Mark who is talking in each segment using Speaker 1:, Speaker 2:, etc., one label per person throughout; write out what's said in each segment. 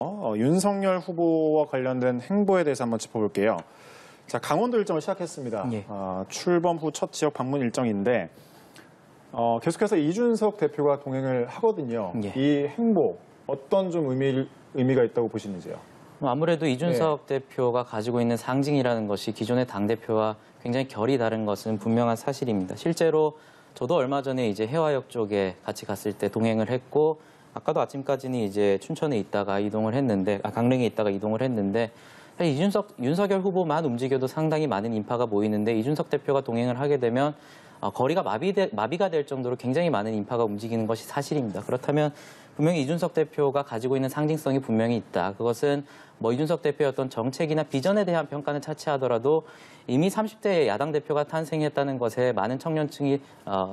Speaker 1: 윤석열 후보와 관련된 행보에 대해서 한번 짚어볼게요. 자, 강원도 일정을 시작했습니다.
Speaker 2: 예.
Speaker 1: 출범 후 첫 지역 방문 일정인데 계속해서 이준석 대표가 동행을 하거든요.
Speaker 2: 예.
Speaker 1: 이 행보 어떤 좀 의미가 있다고 보시는지요?
Speaker 2: 아무래도 이준석 대표가 가지고 있는 상징이라는 것이 기존의 당대표와 굉장히 결이 다른 것은 분명한 사실입니다. 실제로 저도 얼마 전에 이제 해화역 쪽에 같이 갔을 때 동행을 했고, 아까도 아침까지는 이제 춘천에 있다가 이동을 했는데, 강릉에 있다가 이동을 했는데, 윤석열 후보만 움직여도 상당히 많은 인파가 모이는데, 이준석 대표가 동행을 하게 되면 거리가 마비가 될 정도로 굉장히 많은 인파가 움직이는 것이 사실입니다. 그렇다면 분명히 이준석 대표가 가지고 있는 상징성이 분명히 있다. 그것은 이준석 대표의 어떤 정책이나 비전에 대한 평가는 차치하더라도 이미 30대 야당 대표가 탄생했다는 것에 많은 청년층이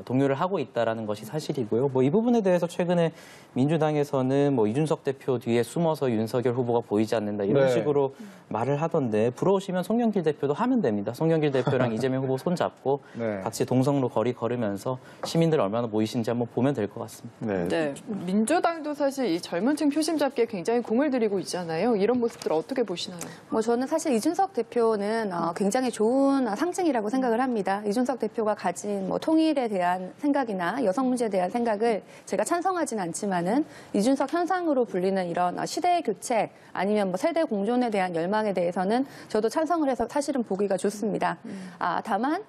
Speaker 2: 동요를 하고 있다는 것이 사실이고요. 이 부분에 대해서 최근에 민주당에서는 이준석 대표 뒤에 숨어서 윤석열 후보가 보이지 않는다 이런 식으로 말을 하던데, 부러우시면 송영길 대표도 하면 됩니다. 송영길 대표랑 이재명 후보 손잡고 같이 동성로 거리 걸으면서 시민들 얼마나 모이신지 한번 보면 될 것 같습니다.
Speaker 3: 네. 민주당도 사실 이 젊은 층 표심 잡기에 굉장히 공을 들이고 있잖아요. 이런 모습들 어떻게 보시나요?
Speaker 4: 저는 사실 이준석 대표는 굉장히 좋은 상징이라고 생각을 합니다. 이준석 대표가 가진 통일에 대한 생각이나 여성 문제에 대한 생각을 제가 찬성하지는 않지만은 이준석 현상으로 불리는 이런 시대 교체 아니면 세대 공존에 대한 열망에 대해서는 저도 찬성을 해서 사실은 보기가 좋습니다. 다만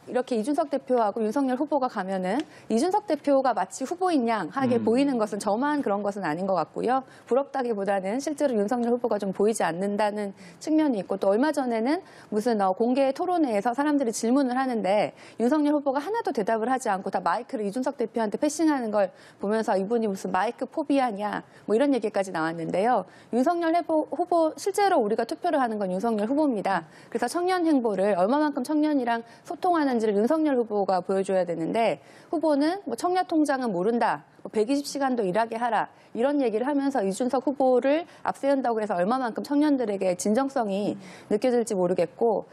Speaker 4: 이렇게 이준석 대표하고 윤석열 후보가 가면은 이준석 대표가 마치 후보인 양하게 보이는 것은 저만 그런 것은 아닌 것 같고요. 부럽다기보다는 실제로 윤석열 후보가 좀 보이지 않는다는 측면이 있고, 또 얼마 전에는 무슨 공개 토론회에서 사람들이 질문을 하는데 윤석열 후보가 하나도 대답을 하지 않고 다 마이크를 이준석 대표한테 패싱하는 걸 보면서 이분이 무슨 마이크 포비아냐 이런 얘기까지 나왔는데요. 윤석열 후보 실제로 우리가 투표를 하는 건 윤석열 후보입니다. 그래서 청년 행보를 얼마만큼 청년이랑 소통하는 지를 윤석열 후보가 보여줘야 되는데, 후보는 청년 통장은 모른다, 120시간도 일하게 하라 이런 얘기를 하면서 이준석 후보를 앞세운다고 해서 얼마만큼 청년들에게 진정성이 느껴질지 모르겠고,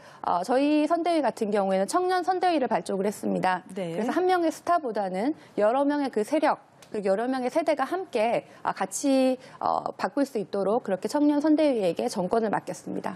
Speaker 4: 저희 선대위 같은 경우에는 청년 선대위를 발족을 했습니다. 그래서 한 명의 스타보다는 여러 명의 그 세력, 그리고 여러 명의 세대가 함께 같이 바꿀 수 있도록 그렇게 청년 선대위에게 정권을 맡겼습니다.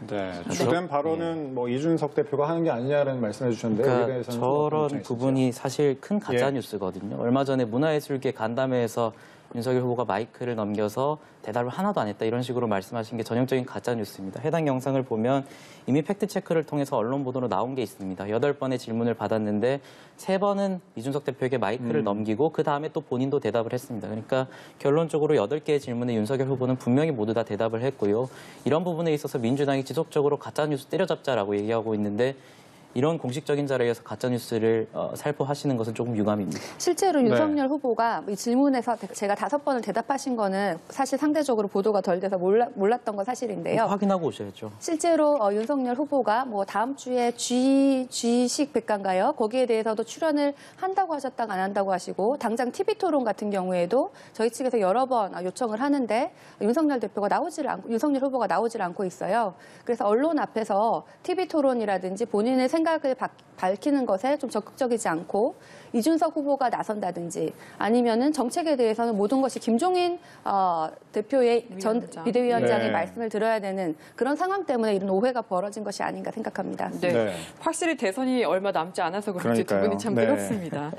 Speaker 1: 주된 발언은 이준석 대표가 하는 게 아니냐는 말씀해 주셨는데,
Speaker 2: 저런 부분이 사실 큰 가짜 뉴스거든요. 얼마 전에 문화예술계 간담회에서 윤석열 후보가 마이크를 넘겨서 대답을 하나도 안 했다 이런 식으로 말씀하신 게 전형적인 가짜 뉴스입니다. 해당 영상을 보면 이미 팩트체크를 통해서 언론 보도로 나온 게 있습니다. 8번의 질문을 받았는데 3번은 이준석 대표에게 마이크를 넘기고 그 다음에 또 본인도 대답을 했습니다. 그러니까 결론적으로 8개의 질문에 윤석열 후보는 분명히 모두 다 대답을 했고요. 이런 부분에 있어서 민주당이 지속적으로 가짜 뉴스 때려잡자라고 얘기하고 있는데, 이런 공식적인 자리에서 가짜뉴스를 살포하시는 것은 조금 유감입니다.
Speaker 4: 실제로 윤석열 후보가 이 질문에서 제가 5번을 대답하신 거는 사실 상대적으로 보도가 덜 돼서 몰랐던 건 사실인데요.
Speaker 2: 확인하고 오셔야죠.
Speaker 4: 실제로 윤석열 후보가 다음 주에 G식 백과인가요? 거기에 대해서도 출연을 한다고 하셨다가 안 한다고 하시고, 당장 TV토론 같은 경우에도 저희 측에서 여러 번 요청을 하는데 윤석열 후보가 나오질 않고 있어요. 그래서 언론 앞에서 TV토론이라든지 본인의 생각을 밝히는 것에 좀 적극적이지 않고, 이준석 후보가 나선다든지 아니면은 정책에 대해서는 모든 것이 김종인 대표의 전 비대위원장의 말씀을 들어야 되는 그런 상황 때문에 이런 오해가 벌어진 것이 아닌가 생각합니다.
Speaker 3: 확실히 대선이 얼마 남지 않아서 그런지 두 분이 참 그렇습니다.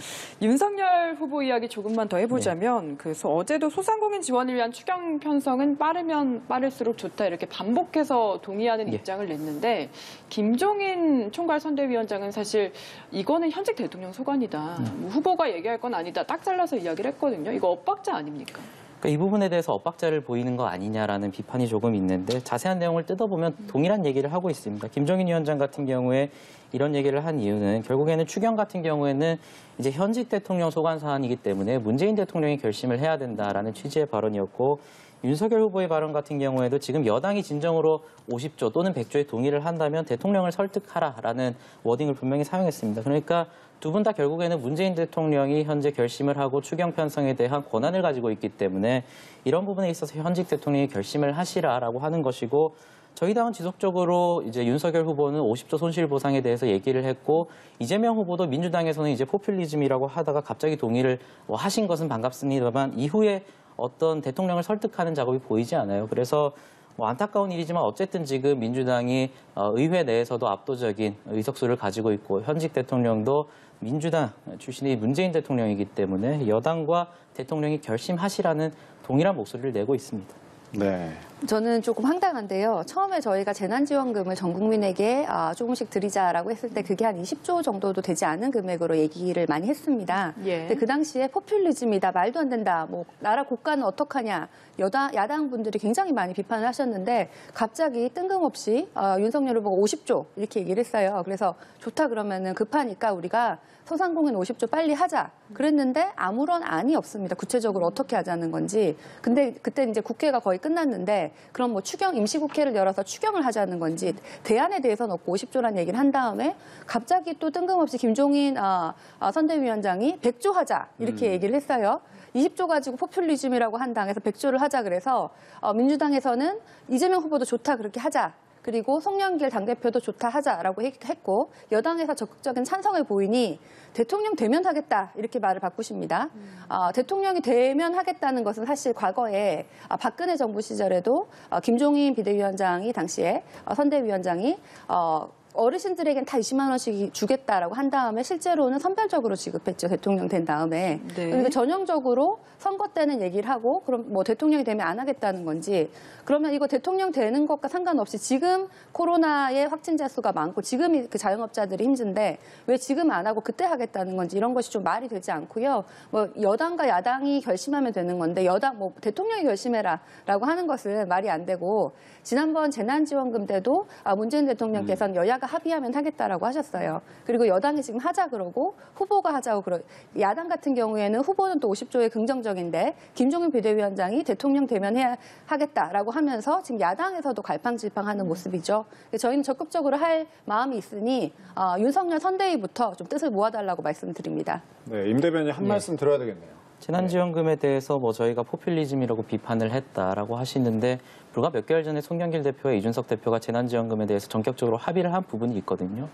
Speaker 3: 윤석열 후보 이야기 조금만 더 해보자면, 어제도 소상공인 지원을 위한 추경 편성은 빠르면 빠를수록 좋다 이렇게 반복해서 동의하는 입장을 냈는데, 김종인 총괄선대위원장은 사실 이거는 현직 대통령 소관이다. 후보가 얘기할 건 아니다. 딱 잘라서 이야기를 했거든요. 이거 엇박자 아닙니까?
Speaker 2: 이 부분에 대해서 엇박자를 보이는 거 아니냐라는 비판이 조금 있는데, 자세한 내용을 뜯어보면 동일한 얘기를 하고 있습니다. 김종인 위원장 같은 경우에 이런 얘기를 한 이유는 결국에는 추경 같은 경우에는 이제 현직 대통령 소관 사안이기 때문에 문재인 대통령이 결심을 해야 된다라는 취지의 발언이었고, 윤석열 후보의 발언 같은 경우에도 지금 여당이 진정으로 50조 또는 100조에 동의를 한다면 대통령을 설득하라라는 워딩을 분명히 사용했습니다. 그러니까 두 분 다 결국에는 문재인 대통령이 현재 결심을 하고 추경 편성에 대한 권한을 가지고 있기 때문에 이런 부분에 있어서 현직 대통령이 결심을 하시라라고 하는 것이고, 저희 당은 지속적으로 이제 윤석열 후보는 50조 손실 보상에 대해서 얘기를 했고, 이재명 후보도 민주당에서는 이제 포퓰리즘이라고 하다가 갑자기 동의를 하신 것은 반갑습니다만 이후에 어떤 대통령을 설득하는 작업이 보이지 않아요. 그래서 뭐 안타까운 일이지만 어쨌든 지금 민주당이 의회 내에서도 압도적인 의석수를 가지고 있고 현직 대통령도 민주당 출신의 문재인 대통령이기 때문에 여당과 대통령이 결심하시라는 동일한 목소리를 내고 있습니다.
Speaker 1: 네.
Speaker 4: 저는 조금 황당한데요. 처음에 저희가 재난지원금을 전 국민에게 조금씩 드리자라고 했을 때 그게 한 20조 정도도 되지 않은 금액으로 얘기를 많이 했습니다.
Speaker 3: 예.
Speaker 4: 근데 그 당시에 포퓰리즘이다, 말도 안 된다, 뭐 나라 고가는 어떡하냐, 야당 분들이 굉장히 많이 비판을 하셨는데 갑자기 뜬금없이 윤석열 후보가 50조 이렇게 얘기를 했어요. 그래서 좋다 그러면은 급하니까 우리가 소상공인 50조 빨리 하자. 그랬는데 아무런 안이 없습니다. 구체적으로 어떻게 하자는 건지. 근데 그때 이제 국회가 거의 끝났는데 그럼 뭐 임시국회를 열어서 추경을 하자는 건지 대안에 대해서는 없고 50조라는 얘기를 한 다음에 갑자기 또 뜬금없이 김종인 선대위원장이 100조 하자 이렇게 얘기를 했어요. 20조 가지고 포퓰리즘이라고 한 당에서 100조를 하자 그래서 민주당에서는 이재명 후보도 좋다 그렇게 하자. 그리고 송영길 당대표도 좋다 하자라고 했고 여당에서 적극적인 찬성을 보이니 대통령 되면 하겠다 이렇게 말을 바꾸십니다. 대통령이 되면 하겠다는 것은 사실 과거에 박근혜 정부 시절에도 김종인 비대위원장이 당시에 선대위원장이 어르신들에겐 다 20만 원씩 주겠다라고 한 다음에 실제로는 선별적으로 지급했죠. 대통령 된 다음에.
Speaker 3: 네.
Speaker 4: 그러니까 전형적으로 선거 때는 얘기를 하고 그럼 뭐 대통령이 되면 안 하겠다는 건지 그러면 이거 대통령 되는 것과 상관없이 지금 코로나의 확진자 수가 많고 지금 그 자영업자들이 힘든데 왜 지금 안 하고 그때 하겠다는 건지 이런 것이 좀 말이 되지 않고요. 뭐 여당과 야당이 결심하면 되는 건데 뭐 대통령이 결심해라라고 하는 것은 말이 안 되고 지난번 재난지원금 때도 문재인 대통령께서는 여야가 합의하면 하겠다라고 하셨어요. 그리고 여당이 지금 하자 그러고 후보가 하자고 야당 같은 경우에는 후보는 또 50조에 긍정적인데 김종인 비대위원장이 대통령 되면 하겠다라고 하면서 지금 야당에서도 갈팡질팡하는 모습이죠. 저희는 적극적으로 할 마음이 있으니 윤석열 선대위부터 좀 뜻을 모아달라고 말씀드립니다.
Speaker 1: 네, 임 대변인 한 말씀 들어야 되겠네요.
Speaker 2: 재난지원금에 대해서 뭐 저희가 포퓰리즘이라고 비판을 했다라고 하시는데 불과 몇 개월 전에 송영길 대표와 이준석 대표가 재난지원금에 대해서 전격적으로 합의를 한 부분이 있거든요.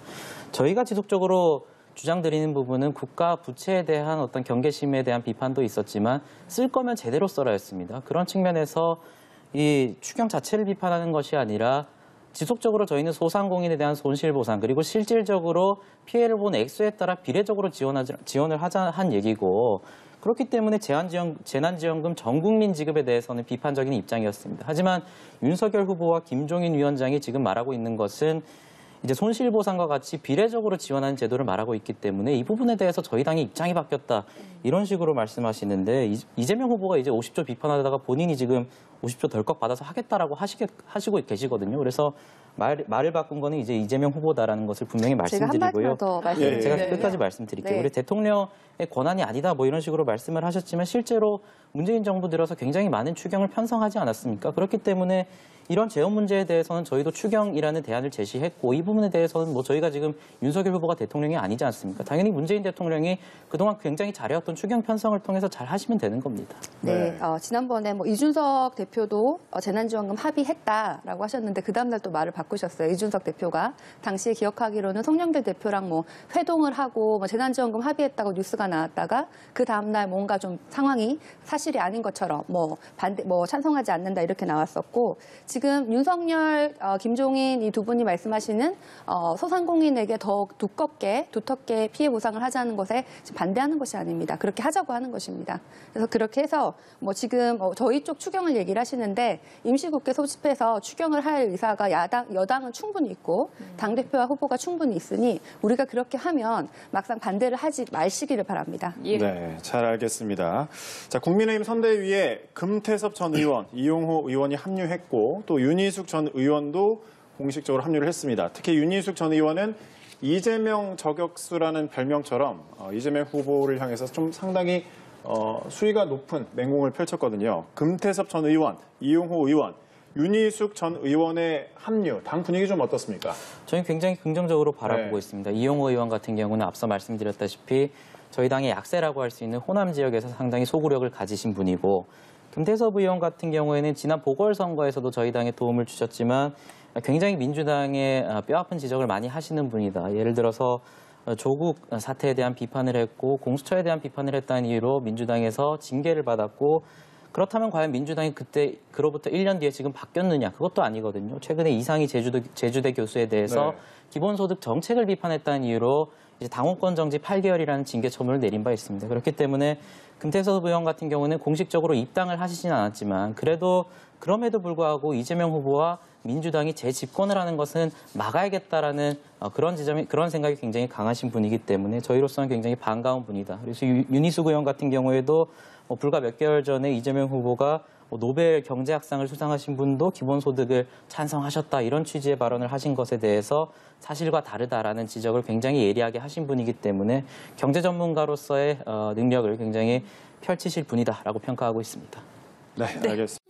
Speaker 2: 저희가 지속적으로 주장드리는 부분은 국가 부채에 대한 어떤 경계심에 대한 비판도 있었지만 쓸 거면 제대로 써라였습니다. 그런 측면에서 이 추경 자체를 비판하는 것이 아니라 지속적으로 저희는 소상공인에 대한 손실보상 그리고 실질적으로 피해를 본 액수에 따라 비례적으로 지원을 하자 한 얘기고 그렇기 때문에 재난지원금 전 국민 지급에 대해서는 비판적인 입장이었습니다. 하지만 윤석열 후보와 김종인 위원장이 지금 말하고 있는 것은 이제 손실보상과 같이 비례적으로 지원하는 제도를 말하고 있기 때문에 이 부분에 대해서 저희 당의 입장이 바뀌었다. 이런 식으로 말씀하시는데 이재명 후보가 이제 50조 비판하다가 본인이 지금 50조 덜컥 받아서 하겠다라고 하시고 계시거든요. 그래서 말을 바꾼 거는 이제 이재명 후보다라는 것을 분명히 말씀드리고요.
Speaker 4: 제가 한 마디만 더 말씀드릴게요.
Speaker 2: 제가 끝까지 말씀드릴게요.
Speaker 4: 네.
Speaker 2: 우리 대통령의 권한이 아니다 뭐 이런 식으로 말씀을 하셨지만 실제로 문재인 정부 들어서 굉장히 많은 추경을 편성하지 않았습니까? 그렇기 때문에 이런 재원 문제에 대해서는 저희도 추경이라는 대안을 제시했고 이 부분에 대해서는 뭐 저희가 지금 윤석열 후보가 대통령이 아니지 않습니까? 당연히 문재인 대통령이 그동안 굉장히 잘해왔던 추경 편성을 통해서 잘 하시면 되는 겁니다.
Speaker 4: 네, 지난번에 뭐 이준석 대표도 재난지원금 합의했다라고 하셨는데 그 다음날 또 말을 바꾸셨어요. 이준석 대표가 당시에 기억하기로는 송영길 대표랑 뭐 회동을 하고 뭐 재난지원금 합의했다고 뉴스가 나왔다가 그 다음날 뭔가 좀 상황이 사실이 아닌 것처럼 뭐 찬성하지 않는다 이렇게 나왔었고 지금 윤석열, 김종인 이 두 분이 말씀하시는 소상공인에게 더 두텁게 피해 보상을 하자는 것에 반대하는 것이 아닙니다. 그렇게 하자고 하는 것입니다. 그래서 그렇게 해서 뭐 지금 저희 쪽 추경을 얘기를 하시는데 임시국회 소집해서 추경을 할 의사가 여당은 충분히 있고 당대표와 후보가 충분히 있으니 우리가 그렇게 하면 막상 반대를 하지 마시기를 바랍니다.
Speaker 3: 예.
Speaker 1: 네, 잘 알겠습니다. 자, 국민의힘 선대위에 금태섭 전 의원, 이용호 의원이 합류했고 또 윤희숙 전 의원도 공식적으로 합류를 했습니다. 특히 윤희숙 전 의원은 이재명 저격수라는 별명처럼 이재명 후보를 향해서 좀 상당히 수위가 높은 맹공을 펼쳤거든요. 금태섭 전 의원, 이용호 의원, 윤희숙 전 의원의 합류, 당 분위기 좀 어떻습니까?
Speaker 2: 저희는 굉장히 긍정적으로 바라보고
Speaker 1: 네.
Speaker 2: 있습니다. 이용호 의원 같은 경우는 앞서 말씀드렸다시피 저희 당의 약세라고 할 수 있는 호남 지역에서 상당히 소구력을 가지신 분이고 금태섭 의원 같은 경우에는 지난 보궐선거에서도 저희 당에 도움을 주셨지만 굉장히 민주당의 뼈아픈 지적을 많이 하시는 분이다. 예를 들어서 조국 사태에 대한 비판을 했고 공수처에 대한 비판을 했다는 이유로 민주당에서 징계를 받았고 그렇다면 과연 민주당이 그로부터 1년 뒤에 지금 바뀌었느냐? 그것도 아니거든요. 최근에 이상희 제주대 교수에 대해서
Speaker 1: 네.
Speaker 2: 기본소득 정책을 비판했다는 이유로 이제 당원권 정지 8개월이라는 징계 처분을 내린 바 있습니다. 그렇기 때문에 금태섭 의원 같은 경우는 공식적으로 입당을 하시진 않았지만 그럼에도 불구하고 이재명 후보와 민주당이 재집권을 하는 것은 막아야겠다라는 그런 생각이 굉장히 강하신 분이기 때문에 저희로서는 굉장히 반가운 분이다. 그래서 윤희숙 의원 같은 경우에도 불과 몇 개월 전에 이재명 후보가 노벨 경제학상을 수상하신 분도 기본소득을 찬성하셨다 이런 취지의 발언을 하신 것에 대해서 사실과 다르다라는 지적을 굉장히 예리하게 하신 분이기 때문에 경제 전문가로서의 능력을 굉장히 펼치실 분이다라고 평가하고 있습니다.
Speaker 1: 네, 알겠습니다.